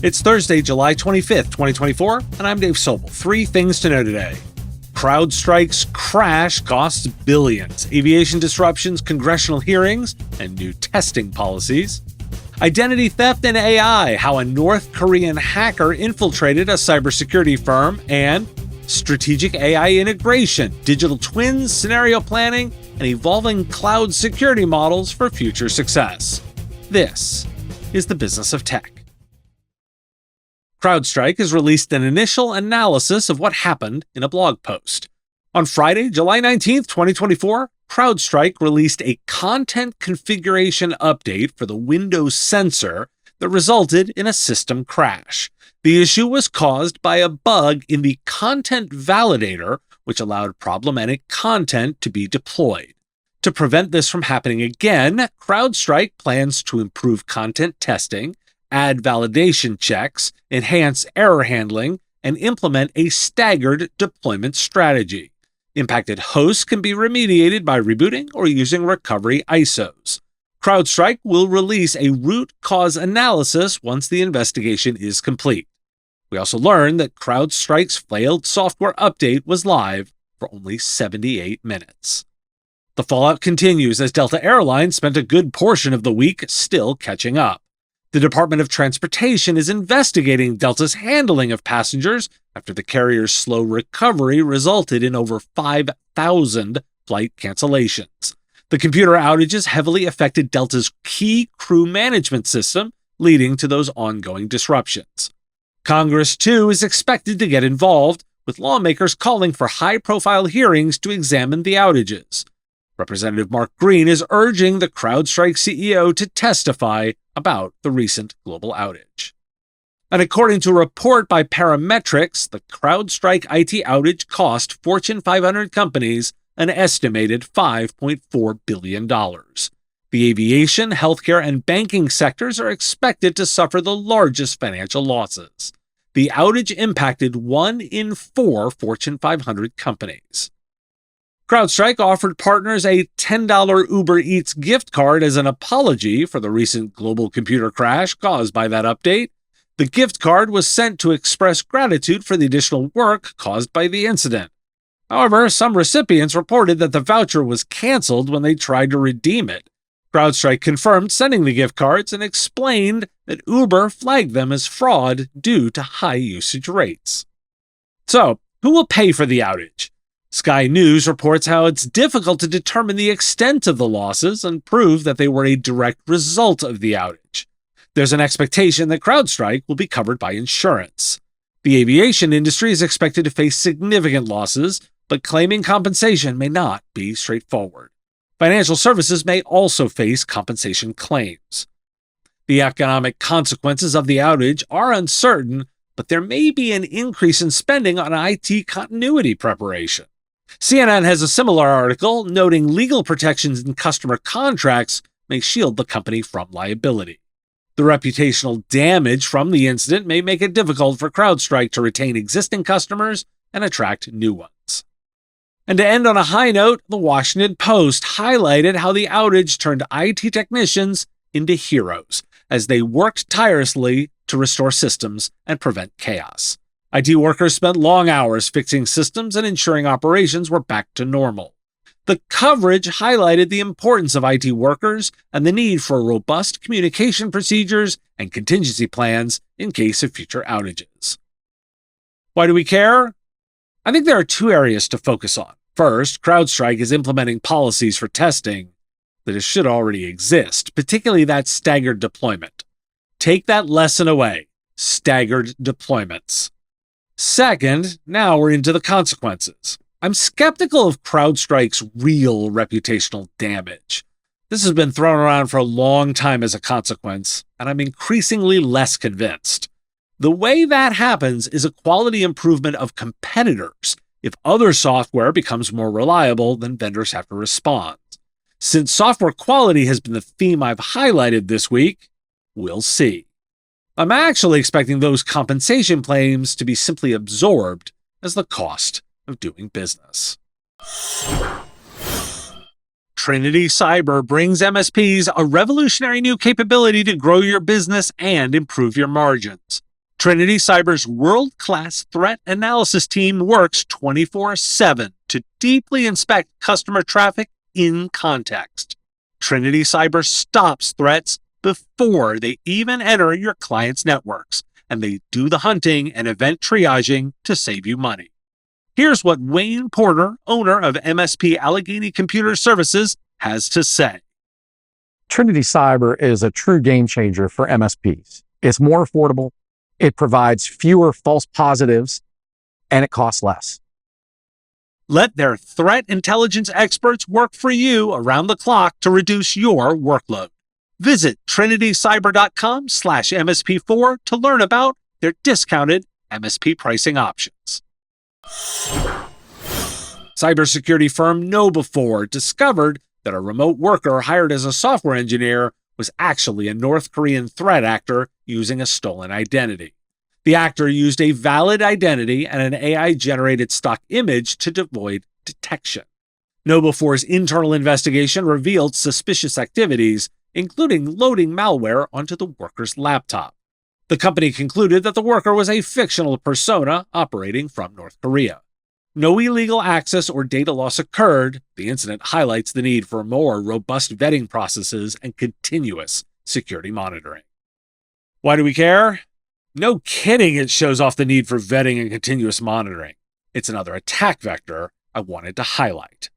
It's Thursday, July 25th, 2024, and I'm Dave Sobel. 3 things to know today. CrowdStrike's crash costs billions. Aviation disruptions, congressional hearings, and new testing policies. Identity theft and AI, how a North Korean hacker infiltrated a cybersecurity firm. And strategic AI integration, digital twins, scenario planning, and evolving cloud security models for future success. This is the business of tech. CrowdStrike has released an initial analysis of what happened in a blog post. On Friday, July 19th, 2024, CrowdStrike released a content configuration update for the Windows sensor that resulted in a system crash. The issue was caused by a bug in the content validator, which allowed problematic content to be deployed. To prevent this from happening again, CrowdStrike plans to improve content testing, add validation checks, enhance error handling, and implement a staggered deployment strategy. Impacted hosts can be remediated by rebooting or using recovery ISOs. CrowdStrike will release a root cause analysis once the investigation is complete. We also learned that CrowdStrike's failed software update was live for only 78 minutes. The fallout continues as Delta Airlines spent a good portion of the week still catching up. The Department of Transportation is investigating Delta's handling of passengers after the carrier's slow recovery resulted in over 5,000 flight cancellations. The computer outages heavily affected Delta's key crew management system, leading to those ongoing disruptions. Congress, too, is expected to get involved, with lawmakers calling for high-profile hearings to examine the outages. Representative Mark Green is urging the CrowdStrike CEO to testify about the recent global outage. And according to a report by Parametrics, the CrowdStrike IT outage cost Fortune 500 companies an estimated $5.4 billion. The aviation, healthcare, and banking sectors are expected to suffer the largest financial losses. The outage impacted 1 in 4 Fortune 500 companies. CrowdStrike offered partners a $10 Uber Eats gift card as an apology for the recent global computer crash caused by that update. The gift card was sent to express gratitude for the additional work caused by the incident. However, some recipients reported that the voucher was canceled when they tried to redeem it. CrowdStrike confirmed sending the gift cards and explained that Uber flagged them as fraud due to high usage rates. So, who will pay for the outage? Sky News reports how it's difficult to determine the extent of the losses and prove that they were a direct result of the outage. There's an expectation that CrowdStrike will be covered by insurance. The aviation industry is expected to face significant losses, but claiming compensation may not be straightforward. Financial services may also face compensation claims. The economic consequences of the outage are uncertain, but there may be an increase in spending on IT continuity preparation. CNN has a similar article noting legal protections in customer contracts may shield the company from liability. The reputational damage from the incident may make it difficult for CrowdStrike to retain existing customers and attract new ones. And to end on a high note, the Washington Post highlighted how the outage turned IT technicians into heroes as they worked tirelessly to restore systems and prevent chaos. IT workers spent long hours fixing systems and ensuring operations were back to normal. The coverage highlighted the importance of IT workers and the need for robust communication procedures and contingency plans in case of future outages. Why do we care? I think there are 2 areas to focus on. First, CrowdStrike is implementing policies for testing that should already exist, particularly that staggered deployment. Take that lesson away. Staggered deployments. Second, now we're into the consequences. I'm skeptical of CrowdStrike's real reputational damage. This has been thrown around for a long time as a consequence, and I'm increasingly less convinced. The way that happens is a quality improvement of competitors. If other software becomes more reliable, then vendors have to respond. Since software quality has been the theme I've highlighted this week, we'll see. I'm actually expecting those compensation claims to be simply absorbed as the cost of doing business. Trinity Cyber brings MSPs a revolutionary new capability to grow your business and improve your margins. Trinity Cyber's world-class threat analysis team works 24/7 to deeply inspect customer traffic in context. Trinity Cyber stops threats before they even enter your client's networks, and they do the hunting and event triaging to save you money. Here's what Wayne Porter, owner of MSP Allegheny Computer Services, has to say. Trinity Cyber is a true game changer for MSPs. It's more affordable, it provides fewer false positives, and it costs less. Let their threat intelligence experts work for you around the clock to reduce your workload. Visit trinitycyber.com/MSP4 to learn about their discounted MSP pricing options. Cybersecurity firm KnowBe4 discovered that a remote worker hired as a software engineer was actually a North Korean threat actor using a stolen identity. The actor used a valid identity and an AI-generated stock image to avoid detection. KnowBe4's internal investigation revealed suspicious activities, including loading malware onto the worker's laptop. The company concluded that the worker was a fictional persona operating from North Korea. No illegal access or data loss occurred. The incident highlights the need for more robust vetting processes and continuous security monitoring. Why do we care? No kidding, it shows off the need for vetting and continuous monitoring. It's another attack vector I wanted to highlight.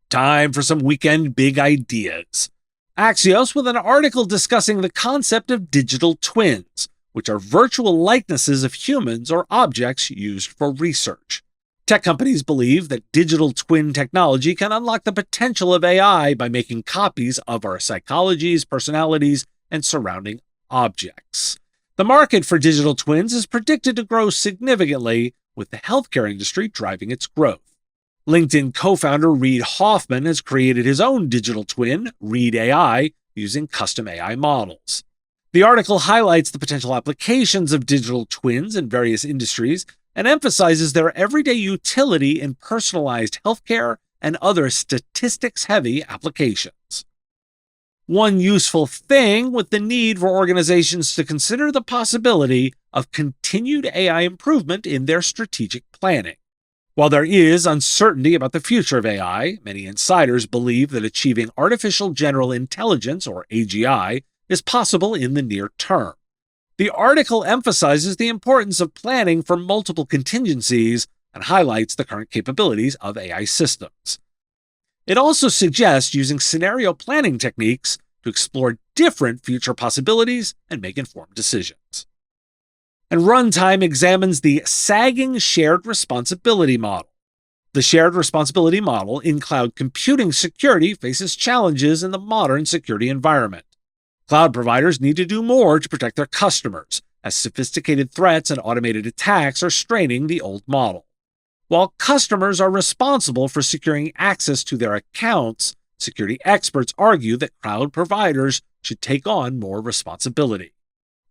Time for some weekend big ideas. Axios with an article discussing the concept of digital twins, which are virtual likenesses of humans or objects used for research. Tech companies believe that digital twin technology can unlock the potential of AI by making copies of our psychologies, personalities, and surrounding objects. The market for digital twins is predicted to grow significantly, with the healthcare industry driving its growth. LinkedIn co-founder Reid Hoffman has created his own digital twin, Reid AI, using custom AI models. The article highlights the potential applications of digital twins in various industries and emphasizes their everyday utility in personalized healthcare and other statistics-heavy applications. One useful thing with the need for organizations to consider the possibility of continued AI improvement in their strategic planning. While there is uncertainty about the future of AI, many insiders believe that achieving artificial general intelligence, or AGI, is possible in the near term. The article emphasizes the importance of planning for multiple contingencies and highlights the current capabilities of AI systems. It also suggests using scenario planning techniques to explore different future possibilities and make informed decisions. And Runtime examines the sagging shared responsibility model. The shared responsibility model in cloud computing security faces challenges in the modern security environment. Cloud providers need to do more to protect their customers, as sophisticated threats and automated attacks are straining the old model. While customers are responsible for securing access to their accounts, security experts argue that cloud providers should take on more responsibility.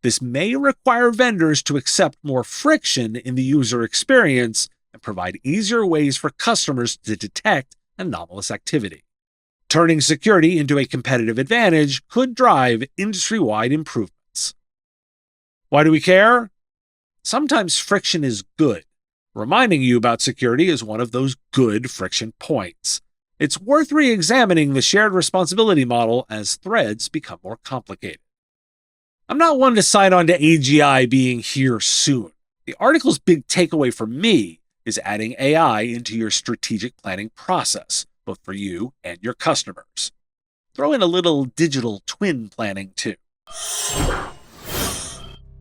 This may require vendors to accept more friction in the user experience and provide easier ways for customers to detect anomalous activity. Turning security into a competitive advantage could drive industry-wide improvements. Why do we care? Sometimes friction is good. Reminding you about security is one of those good friction points. It's worth re-examining the shared responsibility model as threads become more complicated. I'm not one to sign on to AGI being here soon. The article's big takeaway for me is adding AI into your strategic planning process, both for you and your customers. Throw in a little digital twin planning too.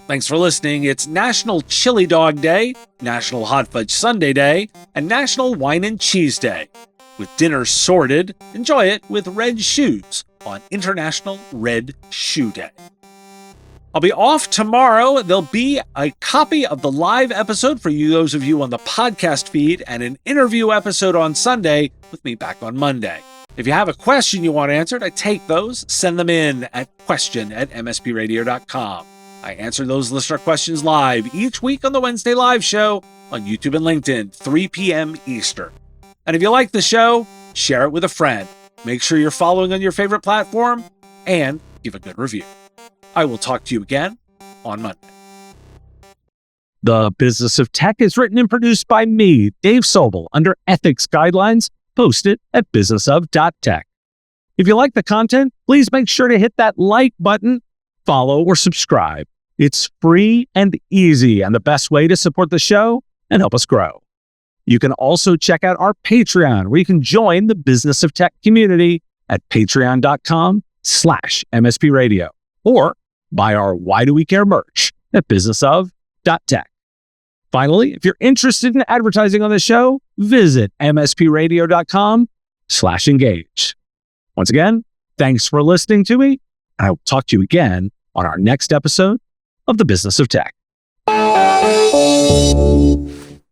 Thanks for listening. It's National Chili Dog Day, National Hot Fudge Sundae Day, and National Wine and Cheese Day. With dinner sorted, enjoy it with red shoes on International Red Shoe Day. I'll be off tomorrow. There'll be a copy of the live episode for you, those of you on the podcast feed, and an interview episode on Sunday with me back on Monday. If you have a question you want answered, I take those. Send them in at question@mspradio.com. I answer those listener questions live each week on the Wednesday live show on YouTube and LinkedIn, 3 p.m. Eastern. And if you like the show, share it with a friend. Make sure you're following on your favorite platform and give a good review. I will talk to you again on Monday. The Business of Tech is written and produced by me, Dave Sobel, under ethics guidelines posted at businessof.tech. If you like the content, please make sure to hit that like button, follow, or subscribe. It's free and easy and the best way to support the show and help us grow. You can also check out our Patreon, where you can join the Business of Tech community at patreon.com/MSP Radio, or buy our Why Do We Care merch at businessof.tech. Finally, if you're interested in advertising on the show, visit mspradio.com/engage. Once again, thanks for listening to me, and I will talk to you again on our next episode of The Business of Tech.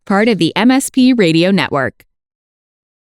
Part of the MSP Radio Network.